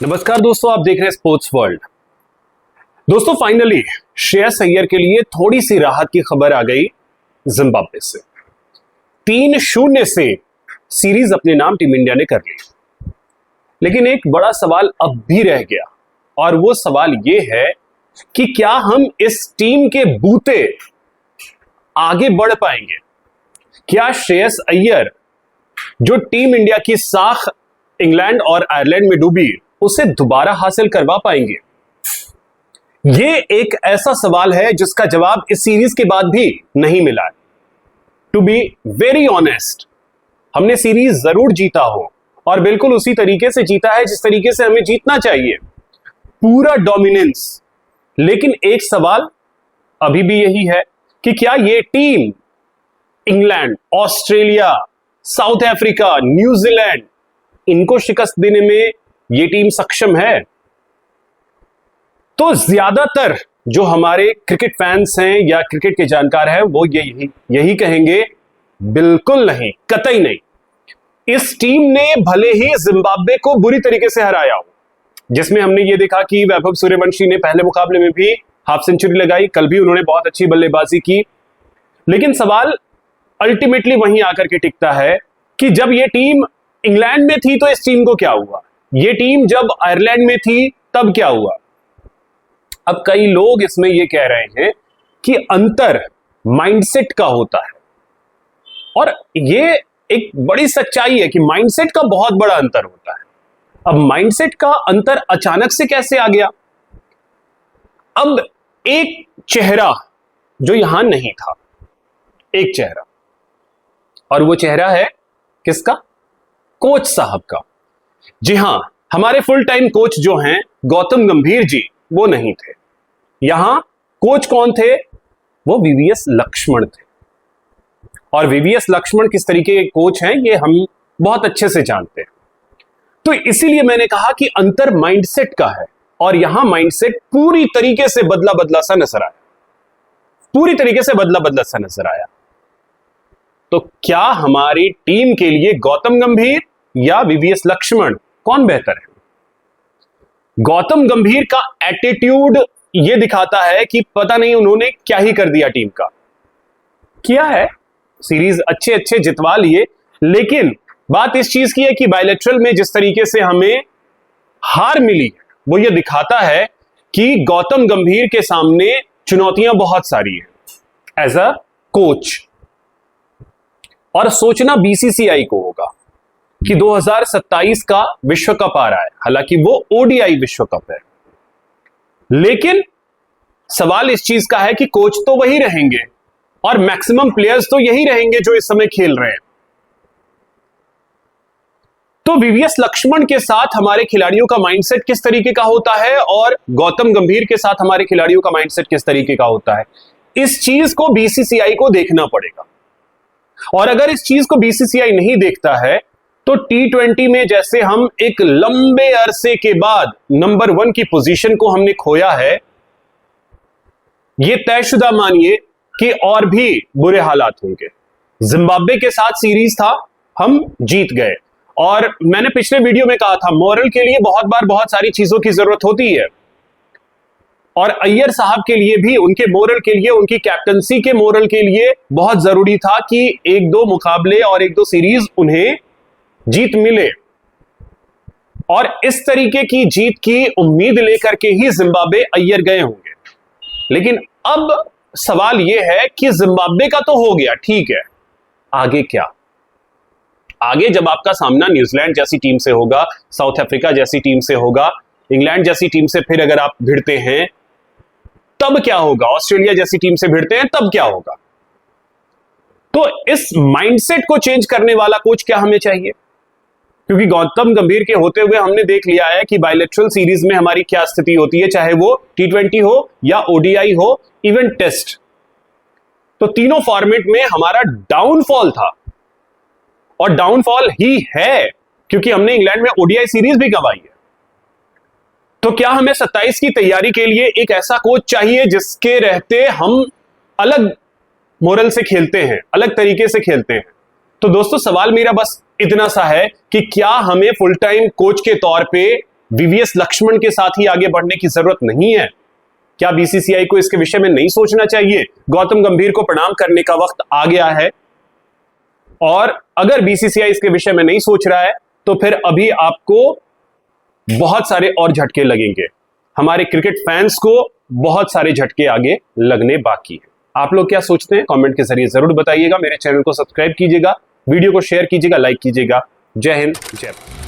नमस्कार दोस्तों, आप देख रहे हैं स्पोर्ट्स वर्ल्ड। दोस्तों फाइनली श्रेयस अय्यर के लिए थोड़ी सी राहत की खबर आ गई जिम्बाब्वे से। 3-0 से सीरीज अपने नाम टीम इंडिया ने कर ली, लेकिन एक बड़ा सवाल अब भी रह गया और वो सवाल ये है कि क्या हम इस टीम के बूते आगे बढ़ पाएंगे? क्या श्रेयस अय्यर जो टीम इंडिया की साख इंग्लैंड और आयरलैंड में डूबी उसे दोबारा हासिल करवा पाएंगे? ये एक ऐसा सवाल है जिसका जवाब इस सीरीज के बाद भी नहीं मिला है। टू बी वेरी ऑनेस्ट, हमने सीरीज जरूर जीता हो और बिल्कुल उसी तरीके से जीता है जिस तरीके से हमें जीतना चाहिए, पूरा डोमिनेंस। लेकिन एक सवाल अभी भी यही है कि क्या ये team England, Australia, south Africa, New Zealand, इनको शिकस्त देने में ये टीम सक्षम है? तो ज्यादातर जो हमारे क्रिकेट फैंस हैं या क्रिकेट के जानकार हैं वो यही कहेंगे, बिल्कुल नहीं, कतई नहीं। इस टीम ने भले ही जिम्बाब्वे को बुरी तरीके से हराया हो, जिसमें हमने ये देखा कि वैभव सूर्यवंशी ने पहले मुकाबले में भी हाफ सेंचुरी लगाई, कल भी उन्होंने बहुत अच्छी बल्लेबाजी की। लेकिन सवाल अल्टीमेटली वहीं आकर के टिकता है कि जब ये टीम इंग्लैंड में थी तो इस टीम को क्या हुआ, ये टीम जब आयरलैंड में थी तब क्या हुआ? अब कई लोग इसमें ये कह रहे हैं कि अंतर माइंडसेट का होता है, और ये एक बड़ी सच्चाई है कि माइंडसेट का बहुत बड़ा अंतर होता है। अब माइंडसेट का अंतर अचानक से कैसे आ गया? अब एक चेहरा जो यहां नहीं था, एक चेहरा, और वो चेहरा है किसका? कोच साहब का। जी हां, हमारे फुल टाइम कोच जो हैं गौतम गंभीर जी, वो नहीं थे। यहां कोच कौन थे? वो वीवीएस लक्ष्मण थे। और वीवीएस लक्ष्मण किस तरीके के कोच हैं ये हम बहुत अच्छे से जानते हैं। तो इसीलिए मैंने कहा कि अंतर माइंडसेट का है, और यहां माइंडसेट पूरी तरीके से बदला बदला सा नजर आया, पूरी तरीके से बदला बदला सा नजर आया। तो क्या हमारी टीम के लिए गौतम गंभीर या वीवीएस लक्ष्मण कौन बेहतर है? गौतम गंभीर का एटीट्यूड यह दिखाता है कि पता नहीं उन्होंने क्या ही कर दिया टीम का। किया है, सीरीज अच्छे अच्छे जितवा लिए, लेकिन बात इस चीज की है कि बायलैटरल में जिस तरीके से हमें हार मिली वो ये दिखाता है कि गौतम गंभीर के सामने चुनौतियां बहुत सारी हैं एज अ कोच। और सोचना बीसीसीआई को होगा कि 2027 का विश्व कप आ रहा है, हालांकि वो ओडीआई विश्व कप है, लेकिन सवाल इस चीज का है कि कोच तो वही रहेंगे और मैक्सिमम प्लेयर्स तो यही रहेंगे जो इस समय खेल रहे हैं। तो वीवीएस लक्ष्मण के साथ हमारे खिलाड़ियों का माइंडसेट किस तरीके का होता है और गौतम गंभीर के साथ हमारे खिलाड़ियों का माइंडसेट किस तरीके का होता है, इस चीज को बीसीसीआई को देखना पड़ेगा। और अगर इस चीज को बीसीसीआई नहीं देखता है तो T20 में जैसे हम एक लंबे अरसे के बाद नंबर 1 की पोजीशन को हमने खोया है, यह तयशुदा मानिए कि और भी बुरे हालात होंगे। जिम्बाब्वे के साथ सीरीज था, हम जीत गए, और मैंने पिछले वीडियो में कहा था मोरल के लिए बहुत बार बहुत सारी चीजों की जरूरत होती है, और अय्यर साहब के लिए भी उनके मोरल के लिए, उनकी कैप्टनसी के मोरल के लिए बहुत जरूरी था कि 1-2 मुकाबले और 1-2 सीरीज उन्हें जीत मिले, और इस तरीके की जीत की उम्मीद लेकर के ही जिम्बाब्वे अय्यर गए होंगे। लेकिन अब सवाल यह है कि जिम्बाब्वे का तो हो गया, ठीक है, आगे क्या? आगे जब आपका सामना न्यूजीलैंड जैसी टीम से होगा, साउथ अफ्रीका जैसी टीम से होगा, इंग्लैंड जैसी टीम से फिर अगर आप भिड़ते हैं तब क्या होगा? ऑस्ट्रेलिया जैसी टीम से भिड़ते हैं तब क्या होगा? तो इस माइंडसेट को चेंज करने वाला कोच क्या हमें चाहिए? क्योंकि गौतम गंभीर के होते हुए हमने देख लिया है कि बायलैटरल सीरीज में हमारी क्या स्थिति होती है, चाहे वो T20 हो या ओडीआई हो, इवन टेस्ट। तो तीनों फॉर्मेट में हमारा डाउनफॉल था, और डाउनफॉल ही है क्योंकि हमने इंग्लैंड में ओडीआई सीरीज भी गंवाई है। तो क्या हमें 27 की तैयारी के लिए एक ऐसा कोच चाहिए जिसके रहते हम अलग मोरल से खेलते हैं, अलग तरीके से खेलते हैं? तो दोस्तों सवाल मेरा बस इतना सा है कि क्या हमें फुल टाइम कोच के तौर पे वीवीएस लक्ष्मण के साथ ही आगे बढ़ने की जरूरत नहीं है? क्या बीसीसीआई को इसके विषय में नहीं सोचना चाहिए? गौतम गंभीर को प्रणाम करने का वक्त आ गया है। और अगर बीसीसीआई इसके विषय में नहीं सोच रहा है तो फिर अभी आपको बहुत सारे और झटके लगेंगे। हमारे क्रिकेट फैंस को बहुत सारे झटके आगे लगने बाकी है। आप लोग क्या सोचते हैं? कमेंट के जरिए जरूर बताइएगा। मेरे चैनल को सब्सक्राइब कीजिएगा, वीडियो को शेयर कीजिएगा, लाइक कीजिएगा। जय हिंद, जय भारत।